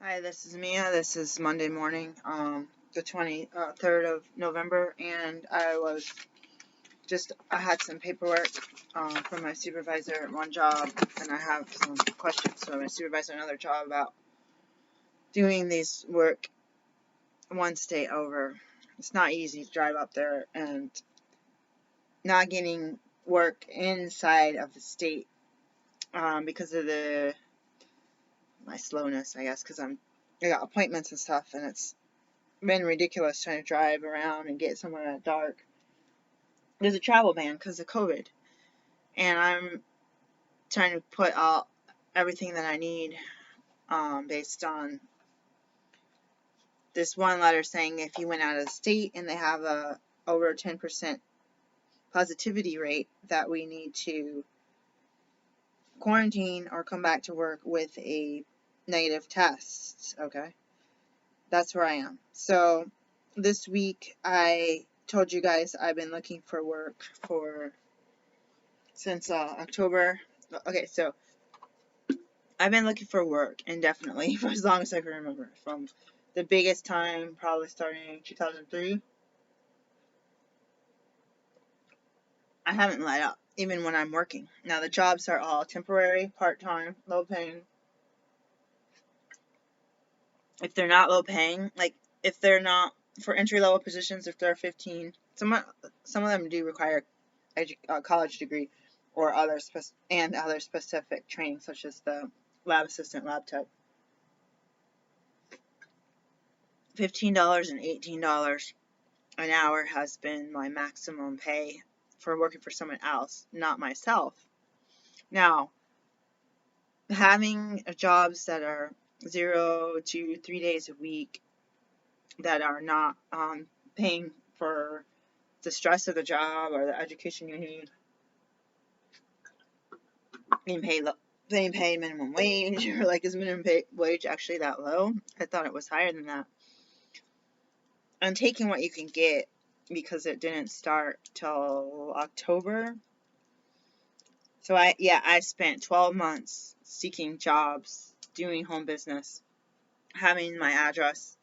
Hi, this is Mia. This is Monday morning, the 23rd of November, and I had some paperwork from my supervisor at one job, and I have some questions from my supervisor at another job about doing these work one state over. It's not easy to drive up there and not getting work inside of the state because of my slowness, I guess, because I got appointments and stuff, and it's been ridiculous trying to drive around and get somewhere at dark. There's a travel ban because of COVID, and I'm trying to put out everything that I need based on this one letter saying if you went out of the state and they have a over 10% positivity rate that we need to quarantine or come back to work with a negative test. Okay, that's where I am. So this week I told you guys I've been looking for work since October. Okay, so I've been looking for work indefinitely for as long as I can remember. From the biggest time, probably starting in 2003. I haven't let up, even when I'm working. Now, the jobs are all temporary, part-time, low-paying. If they're not low-paying, like if they're not for entry-level positions, if they're 15, some of them do require college degree or other specific training, such as the lab assistant, lab tech. $15 and $18 an hour has been my maximum pay for working for someone else, not myself. Now, having jobs that are 0 to 3 days a week that are not paying for the stress of the job or the education you need, being paid minimum wage, or like is minimum wage actually that low? I thought it was higher than that. I'm taking what you can get because it didn't start till October. So I spent 12 months seeking jobs, doing home business, having my address,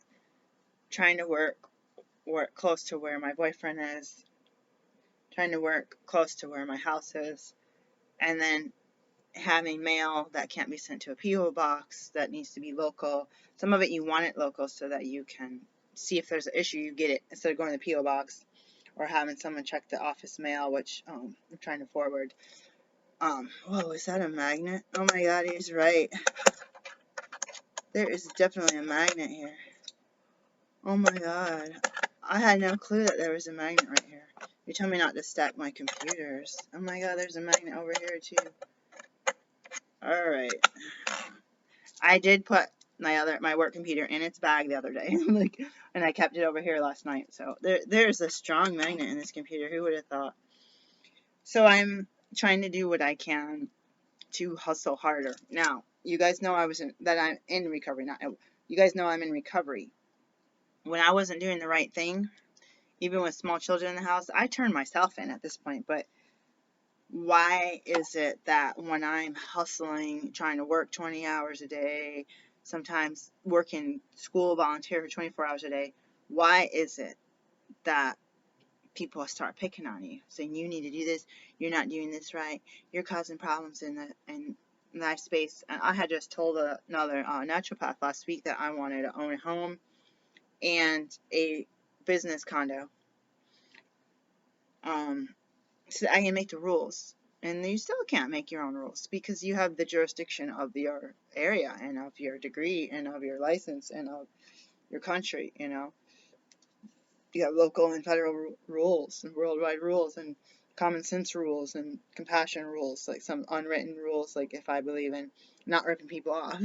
trying to work close to where my boyfriend is, trying to work close to where my house is, and then having mail that can't be sent to a P.O. box that needs to be local. Some of it you want it local so that you can see if there's an issue, you get it instead of going to the P.O. box or having someone check the office mail, which I'm trying to forward. Whoa, is that a magnet? Oh my god, he's right. There is definitely a magnet here. Oh my god. I had no clue that there was a magnet right here. You tell me not to stack my computers. Oh my god, there's a magnet over here too. Alright. I did put my work computer in its bag the other day. And I kept it over here last night. So there's a strong magnet in this computer. Who would have thought? So I'm trying to do what I can to hustle harder. Now, you guys know I'm in recovery. You guys know I'm in recovery. When I wasn't doing the right thing, even with small children in the house, I turned myself in at this point. But why is it that when I'm hustling, trying to work 20 hours a day, sometimes working school volunteer for 24 hours a day, why is it that people start picking on you, saying you need to do this, you're not doing this right, you're causing problems in life space? And I had just told another naturopath last week that I wanted to own a home and a business condo, so that I can make the rules. And you still can't make your own rules because you have the jurisdiction of your area and of your degree and of your license and of your country. You have local and federal rules and worldwide rules and common sense rules and compassion rules, like some unwritten rules, like if I believe in not ripping people off,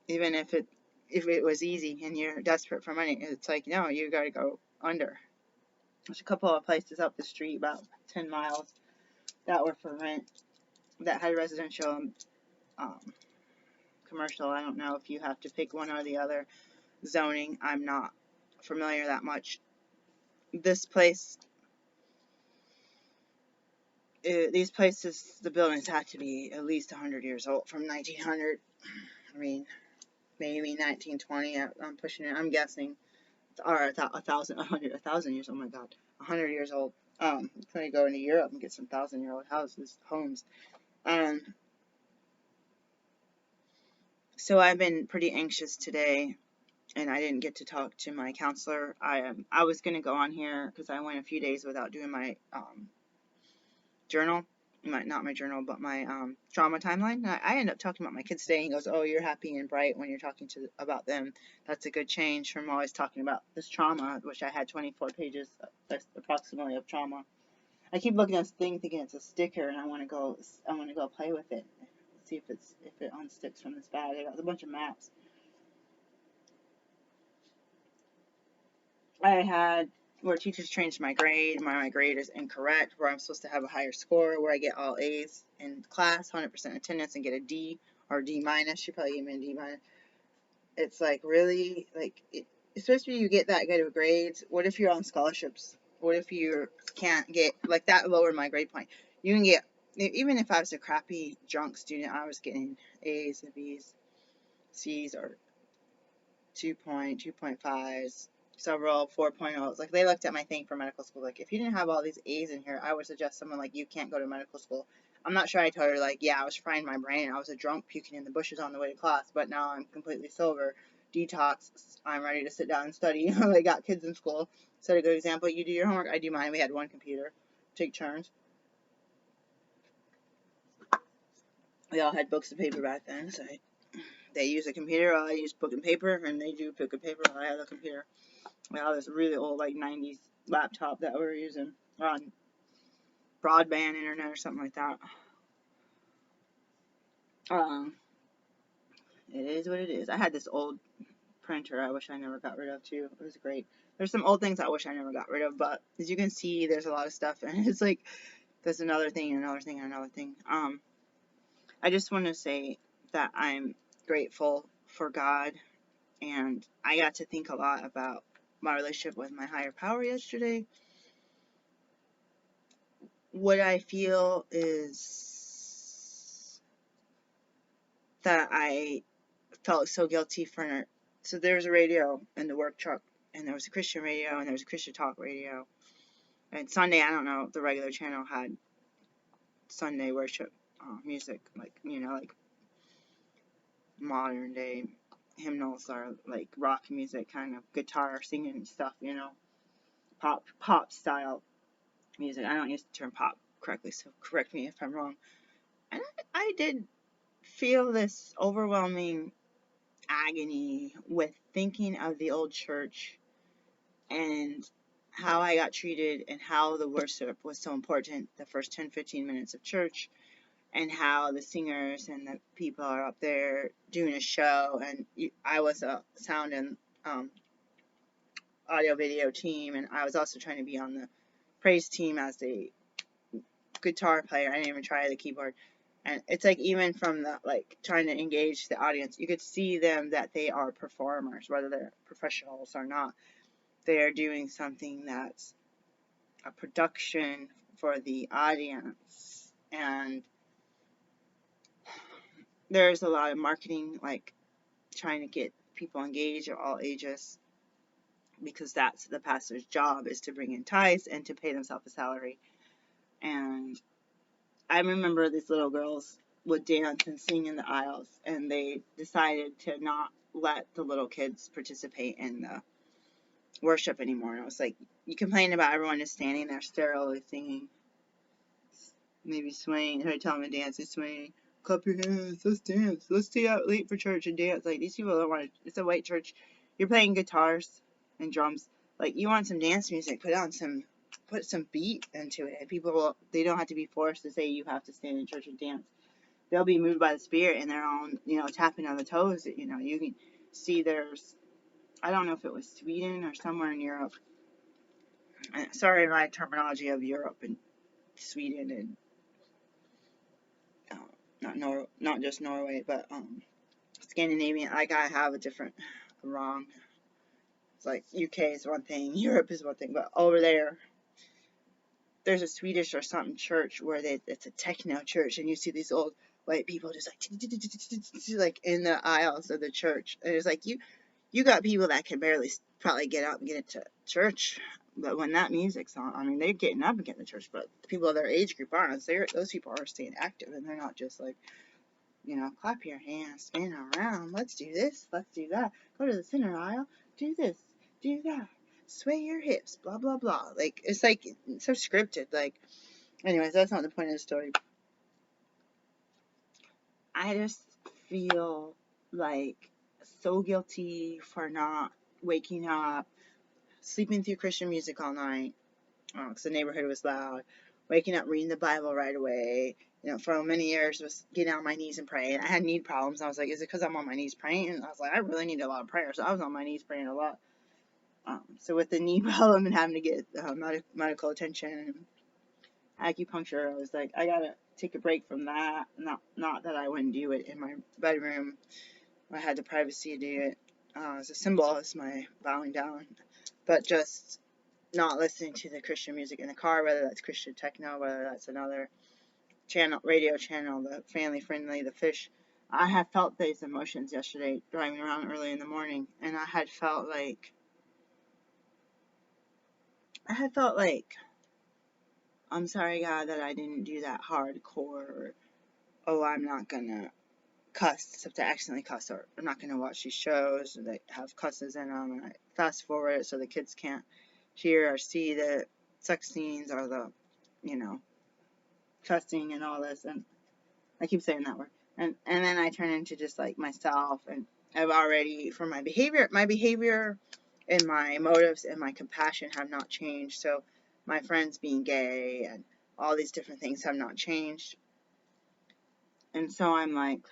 even if it was easy and you're desperate for money, it's like, no, you gotta go under. There's a couple of places up the street, about 10 miles, that were for rent, that had residential and commercial. I don't know if you have to pick one or the other zoning. I'm not familiar that much. This place, these places, the buildings had to be at least 100 years old, from 1900. I mean, maybe 1920. I'm pushing it. I'm guessing, or 1,000 years. Oh my God, 100 years old. Gonna go into Europe and get some 1,000-year-old homes. Um, so I've been pretty anxious today, and I didn't get to talk to my counselor. I was gonna go on here because I went a few days without doing my journal. Not my journal, but my trauma timeline. I ended up talking about my kids today. He goes, "Oh, you're happy and bright when you're talking about them. That's a good change from always talking about this trauma," which I had 24 pages approximately of trauma. I keep looking at this thing thinking it's a sticker, and I want to go play with it, see if it unsticks from this bag. I got a bunch of maps. I had where teachers changed my grade. My grade is incorrect, where I'm supposed to have a higher score, where I get all A's in class, 100% attendance, and get a D or D minus. She probably gave me a D minus. It's like, really, like, especially you get that good of grades. What if you're on scholarships? What if you can't get, like, that lowered my grade point? You can get, even if I was a crappy drunk student, I was getting A's and B's, C's, or 2.5s, several 4.0s. Like, they looked at my thing for medical school. Like, if you didn't have all these A's in here, I would suggest someone like you can't go to medical school. I'm not sure I told her, like, yeah, I was frying my brain. I was a drunk puking in the bushes on the way to class, but now I'm completely sober. Detox. I'm ready to sit down and study. They got kids in school. Set a good example. You do your homework, I do mine. We had one computer. Take turns. We all had books and paper back then, so they use a computer, I use book and paper, and they do book and paper, I have a computer. We have this really old, like, 90s laptop that we're using on broadband internet or something like that. It is what it is. I had this old printer I wish I never got rid of, too. It was great. There's some old things I wish I never got rid of, but as you can see, there's a lot of stuff, and it's like, there's another thing, and another thing, and another thing. I just want to say that I'm grateful for God, and I got to think a lot about my relationship with my higher power yesterday. What I feel is that I felt so guilty for. So there was a radio in the work truck, and there was a Christian radio, and there was a Christian talk radio. And Sunday, I don't know, the regular channel had Sunday worship music, like, like modern day hymnals or like rock music, kind of guitar singing stuff, pop style music. I don't use the term pop correctly, so correct me if I'm wrong. And I did feel this overwhelming agony with thinking of the old church and how I got treated and how the worship was so important the first 10-15 minutes of church, and how the singers and the people are up there doing a show, and I was a sound and audio video team, and I was also trying to be on the praise team as a guitar player. I didn't even try the keyboard. And it's like, even from the, like, trying to engage the audience, you could see them that they are performers, whether they're professionals or not. They are doing something that's a production for the audience. And there's a lot of marketing, like trying to get people engaged at all ages, because that's the pastor's job, is to bring in tithes and to pay themselves a salary. And I remember these little girls would dance and sing in the aisles, and they decided to not let the little kids participate in the worship anymore. And I was like, you complain about everyone just standing there sterilely singing, maybe swaying. They tell them to dance and swaying. Clap your hands, let's dance. Let's stay out late for church and dance. Like, these people don't want to. It's a white church. You're playing guitars and drums. Like, you want some dance music, put some beat into it. People they don't have to be forced to say you have to stand in church and dance. They'll be moved by the Spirit and their own, tapping on the toes. You can see there's, I don't know if it was Sweden or somewhere in Europe. Sorry, my terminology of Europe and Sweden and not just Norway, but Scandinavian. Like, I have a different wrong. It's like UK is one thing, Europe is one thing, but over there's a Swedish or something church where it's a techno church, and you see these old white people just like in the aisles of the church. And it's like, you got people that can barely probably get up and get into church. But when that music's on, I mean, they're getting up and getting to church, but the people of their age group aren't. Those people are staying active, and they're not just like, clap your hands, spin around, let's do this, let's do that, go to the center aisle, do this, do that, sway your hips, blah, blah, blah. Like, it's like, so scripted. Like, anyways, that's not the point of the story. I just feel like so guilty for not waking up, sleeping through Christian music all night, because the neighborhood was loud, waking up, reading the Bible right away. For many years was getting on my knees and praying. I had knee problems. I was like, is it because I'm on my knees praying? And I was like, I really need a lot of prayer. So I was on my knees praying a lot. So with the knee problem and having to get medical attention and acupuncture, I was like, I gotta take a break from that. Not that I wouldn't do it in my bedroom. I had the privacy to do it as a symbol, as my bowing down. But just not listening to the Christian music in the car, whether that's Christian techno, whether that's another radio channel, the family friendly, the fish. I had felt these emotions yesterday driving around early in the morning, and I had felt like I'm sorry, God, that I didn't do that hardcore, or, I'm not gonna cuss, except to accidentally cuss, or I'm not gonna watch these shows that have cusses in them, and I fast forward it so the kids can't hear or see the sex scenes or the, cussing and all this, and I keep saying that word, and then I turn into just like myself, and I've already, for my behavior and my motives and my compassion have not changed. So my friends being gay and all these different things have not changed, and so I'm like,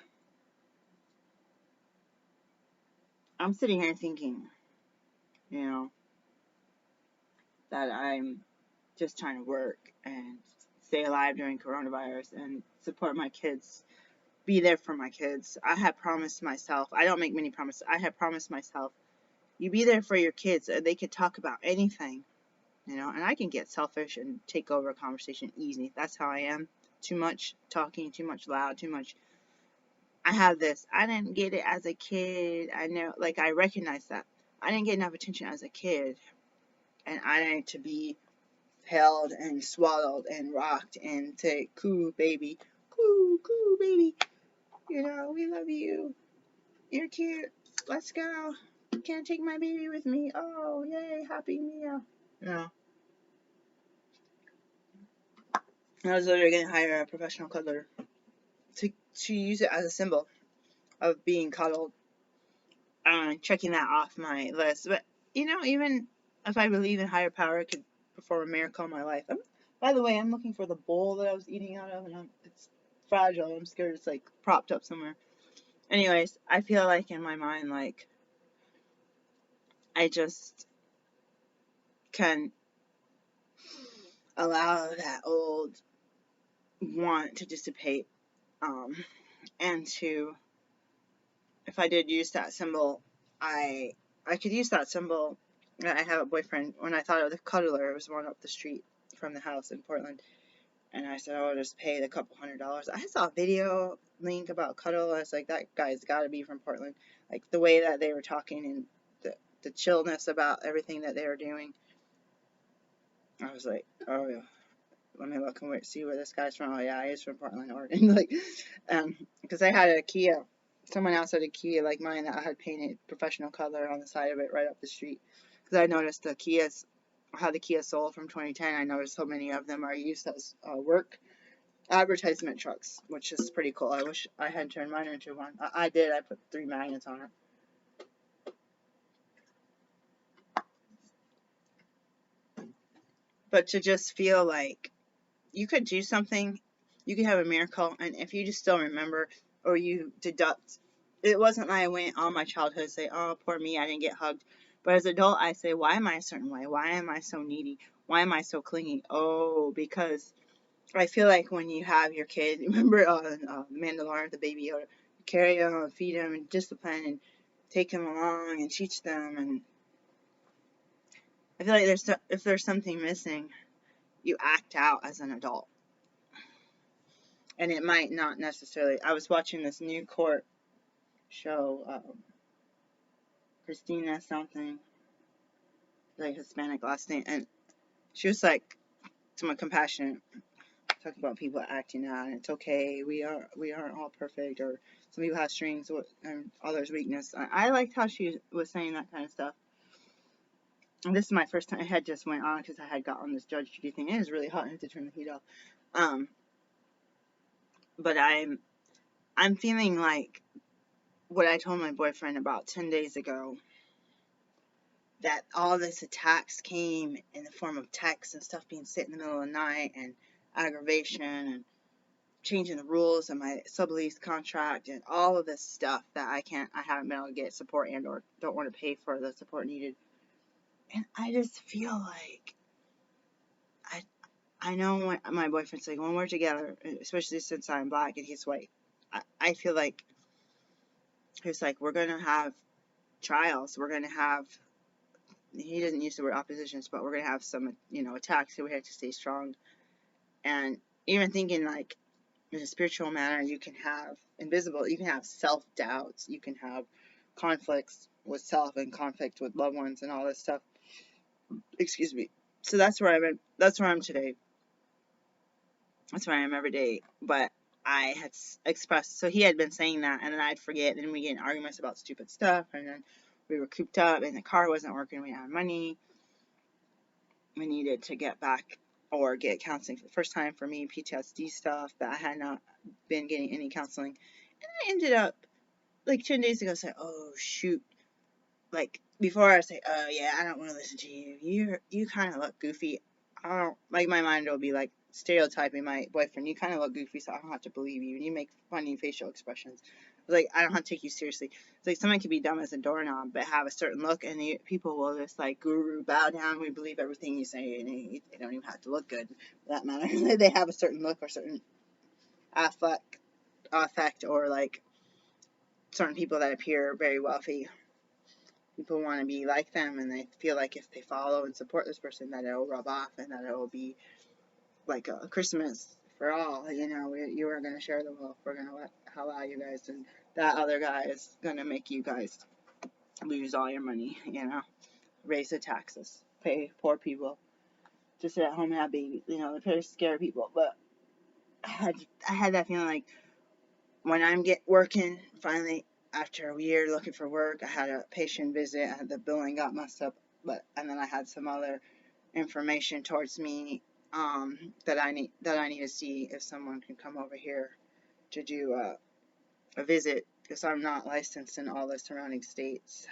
I'm sitting here thinking, that I'm just trying to work and stay alive during coronavirus and support my kids, be there for my kids. I have promised myself, I don't make many promises, I have promised myself, you be there for your kids. They could talk about anything, and I can get selfish and take over a conversation easy. That's how I am. Too much talking, too much loud, too much. I have this, I didn't get it as a kid. I know, like, I recognize that. I didn't get enough attention as a kid, and I need to be held and swallowed and rocked and say, cool baby, cool baby, we love you, you're cute, let's go, can't take my baby with me, oh yay, happy meal. I was literally going to hire a professional cuddler to use it as a symbol of being cuddled, checking that off my list. But even if I believe in higher power, it could perform a miracle in my life. By the way, I'm looking for the bowl that I was eating out of, and it's fragile. I'm scared it's like propped up somewhere. Anyways, I feel like in my mind, like, I just can allow that old want to dissipate, and to, if I did use that symbol, I could use that symbol. I have a boyfriend. When I thought of the cuddler, it was one up the street from the house in Portland, and I said, I'll just pay the couple $100s. I saw a video link about cuddle. I was like, that guy's got to be from Portland. Like, the way that they were talking and the chillness about everything that they were doing. I was like, oh yeah, let me look and see where this guy's from. Oh yeah, he's from Portland, Oregon. Like, because I had a Kia. Someone else had a Kia like mine that I had painted professional color on the side of it right up the street. Because I noticed the Kias, how the Kia sold from 2010. I noticed so many of them are used as work advertisement trucks, which is pretty cool. I wish I had turned mine into one. I did. I put 3 magnets on it. But to just feel like you could do something, you could have a miracle, and if you just still remember, or you deduct, it wasn't like I went all my childhood and say, oh, poor me, I didn't get hugged. But as an adult, I say, why am I a certain way? Why am I so needy? Why am I so clingy? Oh, because I feel like when you have your kid, remember Mandalorian, the baby Yoda, carry them and feed them and discipline and take them along and teach them. And I feel like if there's something missing, you act out as an adult. And it might not necessarily. I was watching this new court show, Christina something, like Hispanic last name, and she was like somewhat compassionate, talking about people acting out, and it's okay. We aren't all perfect, or some people have strengths and others weakness. I liked how she was saying that kind of stuff. And this is my first time. I had just went on because I had got on this Judge Judy thing. It is really hot. I have to turn the heat off. But I'm feeling like what I told my boyfriend about 10 days ago, that all this attacks came in the form of texts and stuff being sent in the middle of the night, and aggravation, and changing the rules of my sublease contract, and all of this stuff that I haven't been able to get support and or don't want to pay for the support needed. And I just feel like I know when my boyfriend's like, when we're together, especially since I'm black and he's white, I feel like he's like, we're gonna have trials, we're gonna have, he doesn't use the word oppositions, but we're gonna have some, attacks, so we have to stay strong. And even thinking like in a spiritual manner, you can have self-doubts, you can have conflicts with self and conflict with loved ones and all this stuff. Excuse me. So that's where I'm today. That's where I am every day. But I had expressed, so he had been saying that, and then I'd forget, and we get in arguments about stupid stuff, and then we were cooped up, and the car wasn't working, we didn't have money, we needed to get back or get counseling for the first time. For me, PTSD stuff, that I had not been getting any counseling. And I ended up, like 10 days ago, saying, oh shoot, like before I say, oh yeah, I don't want to listen to you, you kind of look goofy. I don't, like, my mind will be like stereotyping my boyfriend, you kind of look goofy, so I don't have to believe you, and you make funny facial expressions. Like, I don't have to take you seriously. It's like someone could be dumb as a doorknob, but have a certain look, and people will just like guru bow down. We believe everything you say, and they don't even have to look good, for that matter. They have a certain look or certain affect, or like certain people that appear very wealthy. People want to be like them, and they feel like if they follow and support this person, that it will rub off, and that it will be like a Christmas for all. You are going to share the wealth. We're going to allow you guys, and that other guy is going to make you guys lose all your money, raise the taxes, pay poor people to sit at home and have babies, the very scare people. But I had that feeling like when I'm working finally after a year looking for work, I had a patient visit, the billing got messed up, and then I had some other information towards me that I need to see if someone can come over here to do a visit, because I'm not licensed in all the surrounding states.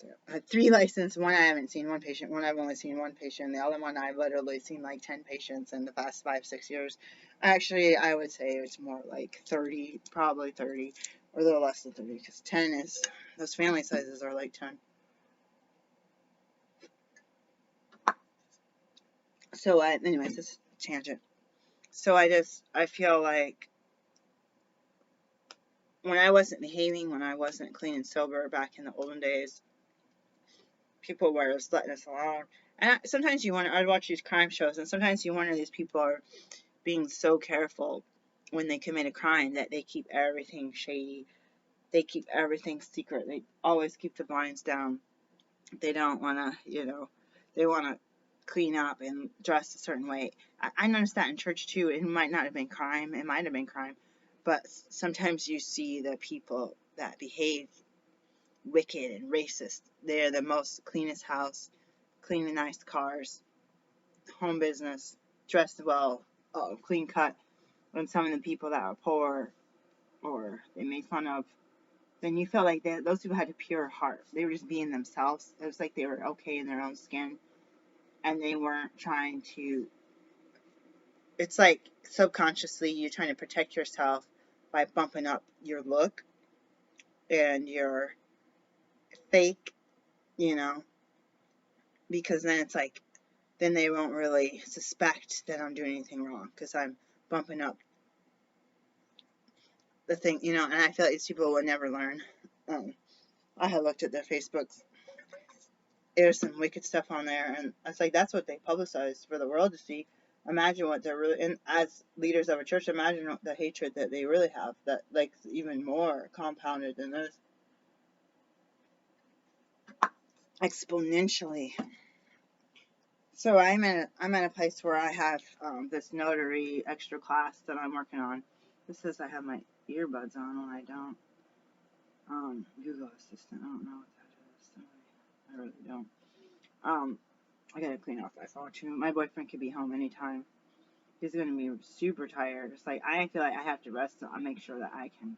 So I have 3 licenses. One I haven't seen one patient. One I've only seen one patient. The other one I've literally seen like 10 patients in the past 5-6 years. Actually, I would say it's more like 30, probably 30, or a little less than 30, because 10 is, those family sizes are like 10. So anyways, this is a tangent. So I feel like when I wasn't behaving, when I wasn't clean and sober back in the olden days, people were just letting us alone. And sometimes you wonder, I'd watch these crime shows, and sometimes you wonder, these people are being so careful when they commit a crime that they keep everything shady. They keep everything secret. They always keep the blinds down. They don't want to, they want to clean up and dress a certain way. I noticed that in church too. It might not have been crime. It might have been crime. But sometimes you see the people that behave wicked and racist. They're the most cleanest house, clean and nice cars, home business, dressed well, clean cut. When some of the people that are poor or they made fun of, then you felt like those people had a pure heart. They were just being themselves. It was like they were okay in their own skin, and they weren't trying to. It's like subconsciously you're trying to protect yourself by bumping up your look and your fake, because then it's like, then they won't really suspect that I'm doing anything wrong because I'm bumping up the thing, and I feel like these people would never learn. I had looked at their Facebooks. There's some wicked stuff on there, and I was like, that's what they publicized for the world to see. Imagine what they're really, and as leaders of a church, imagine the hatred that they really have, that like even more compounded than this, exponentially. So I'm at a place where I have this notary extra class that I'm working on. This says I have my earbuds on when I don't. Google Assistant. I don't know what that is. I really don't. I gotta clean off my phone too. My boyfriend could be home anytime. He's gonna be super tired. It's like I feel like I have to rest, so I'll make sure that I can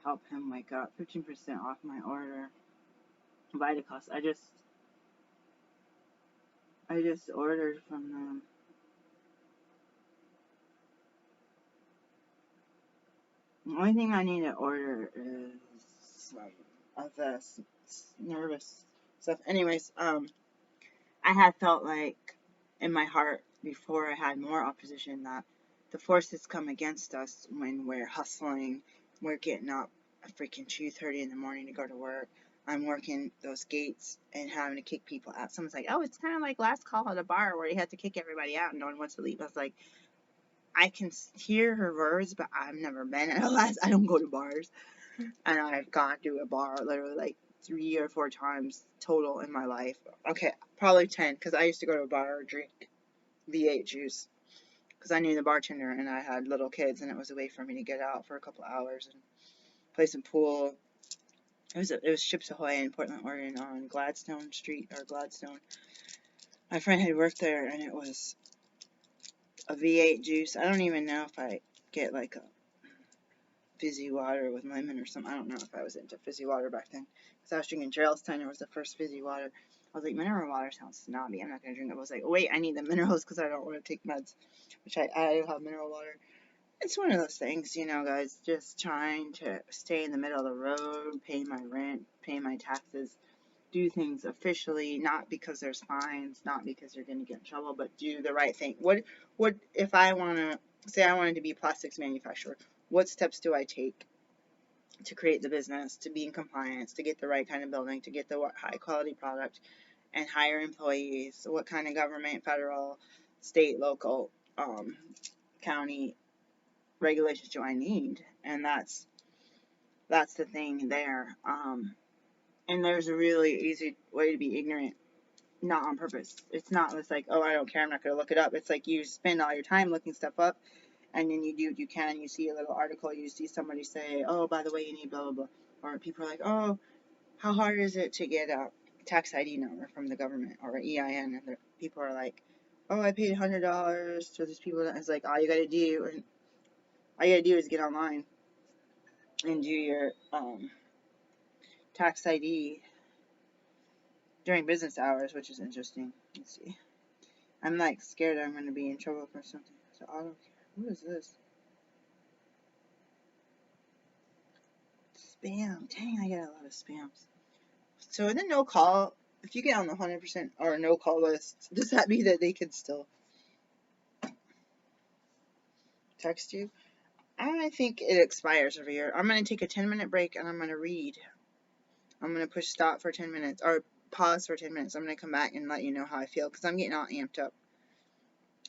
help him wake up. 15% off my order. Vitacost. I just ordered from them. The only thing I need to order is some of the nervous stuff. Anyways, I had felt like in my heart before I had more opposition that the forces come against us when we're hustling. We're getting up at freaking 2:30 in the morning to go to work. I'm working those gates and having to kick people out. Someone's like, oh, it's kind of like last call at a bar where you had to kick everybody out and no one wants to leave. I was like, I can hear her words, but I've never been at a last. I don't go to bars. And I've gone to a bar literally like 3 or 4 times total in my life. Okay, probably 10, because I used to go to a bar or drink V8 juice because I knew the bartender and I had little kids and it was a way for me to get out for a couple hours and play some pool. It was Chips Ahoy in Portland, Oregon on Gladstone Street or Gladstone. My friend had worked there and it was a V8 juice. I don't even know if I get like a fizzy water with lemon or something. I don't know if I was into fizzy water back then because I was drinking Geraldstown. It was the first fizzy water. I was like, mineral water sounds snobby. I'm not going to drink it. I was like, oh, wait, I need the minerals because I don't want to take meds, which I have mineral water. It's one of those things, you know, guys, just trying to stay in the middle of the road, pay my rent, pay my taxes, do things officially, not because there's fines, not because you're going to get in trouble, but do the right thing. What if I want to, say I wanted to be a plastics manufacturer, what steps do I take to create the business, to be in compliance, to get the right kind of building, to get the high quality product, and hire employees? What kind of government, federal, state, local, county regulations do I need? And that's the thing there. And there's a really easy way to be ignorant, not on purpose. It's not just like, oh, I don't care, I'm not going to look it up. It's like you spend all your time looking stuff up, and then you do what you can. You see a little article, you see somebody say, oh, by the way, you need blah, blah, blah. Or people are like, oh, how hard is it to get a tax ID number from the government or an EIN? And people are like, oh, I paid $100 to these people. It's like, all you got to do, and all you got to do is get online and do your tax ID during business hours, which is interesting. Let's see. I'm like scared I'm going to be in trouble for something. So I don't care. What is this? Spam. Dang, I get a lot of spams. So in the no call, if you get on the 100% or no call list, does that mean that they can still text you? I think it expires every year. I'm going to take a 10-minute break and I'm going to read. I'm going to push stop for 10 minutes or pause for 10 minutes. I'm going to come back and let you know how I feel because I'm getting all amped up.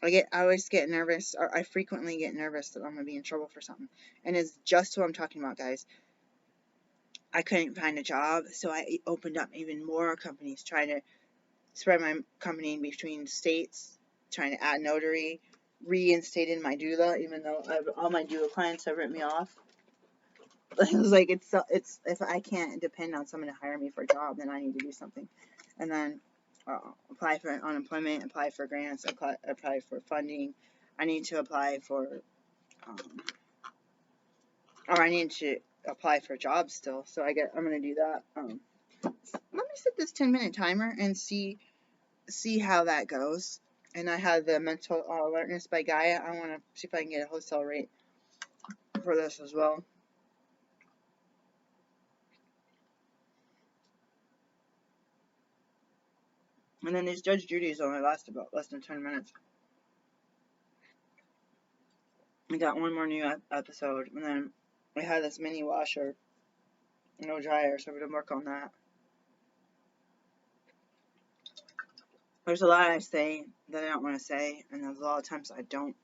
I always get nervous, or I frequently get nervous that I'm going to be in trouble for something. And it's just what I'm talking about, guys. I couldn't find a job, so I opened up even more companies, trying to spread my company between states, trying to add notary, reinstated my doula, even though all my doula clients have written me off. It was like, it's if I can't depend on someone to hire me for a job, then I need to do something. And then apply for unemployment, apply for grants, apply for funding. I need to apply for, or I need to apply for jobs still. So I'm gonna do that. Let me set this 10-minute timer and see how that goes. And I have the mental alertness by Gaia. I want to see if I can get a hotel rate for this as well. And then these Judge Judy's only last about less than 10 minutes. We got one more new episode, and then we had this mini washer, no dryer, so we're gonna work on that. There's a lot I say that I don't want to say, and there's a lot of times I don't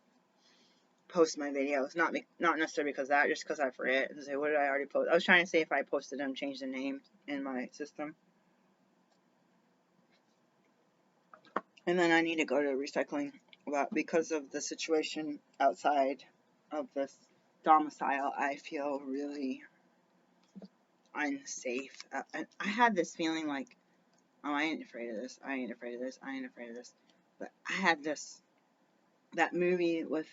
post my videos. Not necessarily because of that, just because I forget and say, what did I already post? I was trying to say if I posted them, change the name in my system. And then I need to go to recycling. But because of the situation outside of this domicile, I feel really unsafe. I had this feeling like, oh, I ain't afraid of this. I ain't afraid of this. I ain't afraid of this. But I had that movie with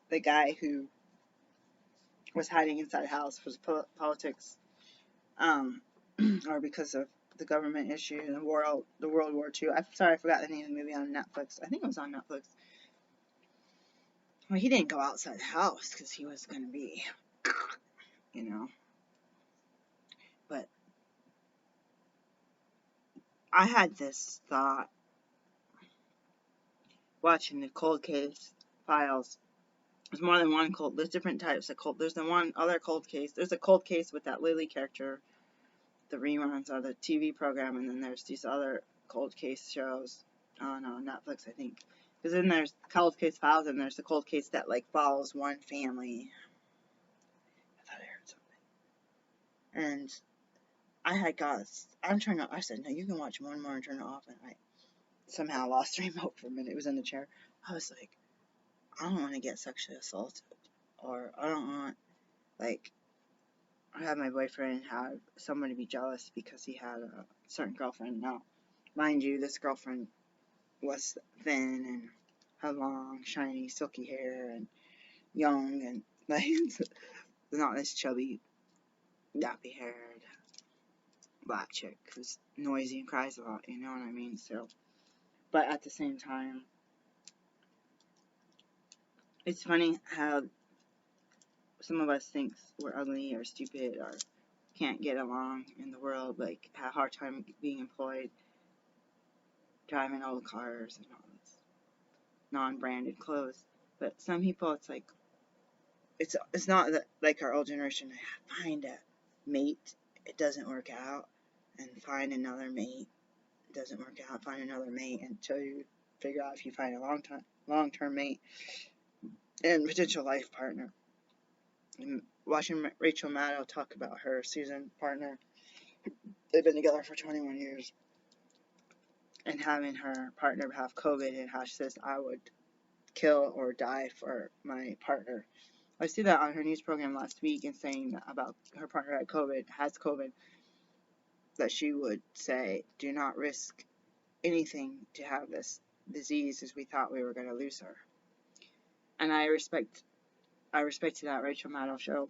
the guy who was hiding inside a house for politics, or because of the government issue and the World War II. I'm sorry, I forgot the name of the movie on Netflix. I think it was on Netflix. Well, he didn't go outside the house because he was going to be, you know. But I had this thought watching the cold case files. There's more than one cold. There's different types of cold. There's the one other cold case. There's a cold case with that Lily character, the reruns of the TV program, and then there's these other cold case shows on Netflix, I think. Because then there's cold case files, and there's the cold case that like follows one family. I thought I heard something. And I had got. I said, no, you can watch one more and turn it off, and I somehow lost the remote for a minute. It was in the chair. I was like, I don't want to get sexually assaulted, or I don't want, like, I had my boyfriend have someone to be jealous because he had a certain girlfriend. Now, mind you, this girlfriend was thin and had long, shiny, silky hair and young and like not this chubby, nappy haired black chick who's noisy and cries a lot, you know what I mean? So, but at the same time, it's funny how some of us think we're ugly or stupid or can't get along in the world, like have a hard time being employed, driving old cars and all this non-branded clothes. But some people, it's like it's not that, like our old generation, find a mate, it doesn't work out, and find another mate, it doesn't work out, find another mate until you figure out if you find a long-term mate and potential life partner. And watching Rachel Maddow talk about her season partner, they've been together for 21 years, and having her partner have COVID, and how she says, I would kill or die for my partner. I see that on her news program last week, and saying that about her partner has COVID, that she would say, do not risk anything to have this disease, as we thought we were going to lose her. And I respected that Rachel Maddow show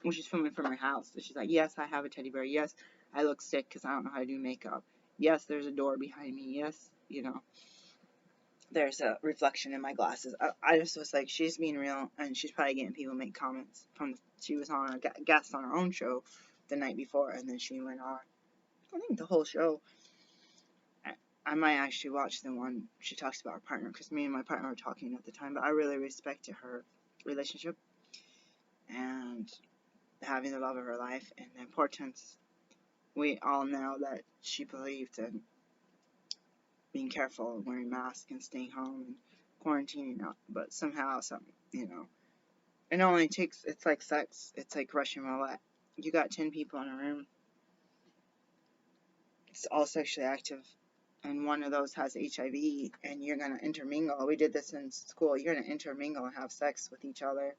when she's filming from her house. She's like, yes, I have a teddy bear. Yes, I look sick because I don't know how to do makeup. Yes, there's a door behind me. Yes, there's a reflection in my glasses. I just was like, she's being real, and she's probably getting people make comments she was on a guest on her own show the night before, and then she went on, I think, the whole show. I might actually watch the one she talks about her partner, because me and my partner were talking at the time, but I really respected her relationship and having the love of her life and the importance. We all know that she believed in being careful, wearing masks and staying home and quarantining out, but somehow, it only takes, it's like sex, it's like Russian roulette. You got 10 people in a room, it's all sexually active, and one of those has HIV, and you're going to intermingle. We did this in school. You're going to intermingle and have sex with each other.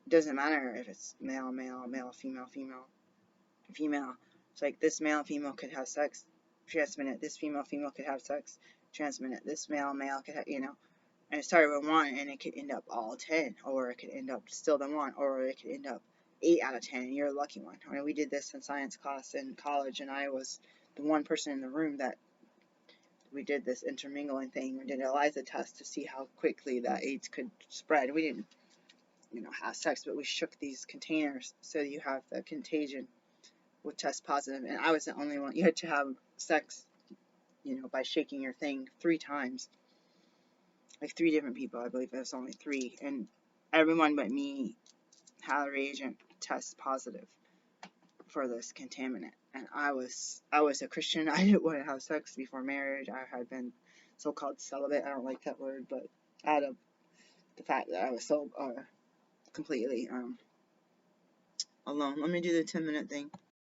It doesn't matter if it's male, female, female. It's like this male, female could have sex, transmit it. This female could have sex, transmit it. This male could have, and it started with 1, and it could end up all 10, or it could end up still the 1, or it could end up 8 out of 10, and you're a lucky one. I mean, we did this in science class in college, and I was the one person in the room that we did this intermingling thing. We did an ELISA test to see how quickly that AIDS could spread. We didn't, have sex, but we shook these containers so you have the contagion would test positive, and I was the only one. You had to have sex, by shaking your thing 3 times. Like 3 different people, I believe it was only 3, and everyone but me had a reagent test positive for this contaminant. And I was a Christian. I didn't want to have sex before marriage. I had been so-called celibate. I don't like that word, but out of the fact that I was so completely alone. Let me do the 10-minute thing.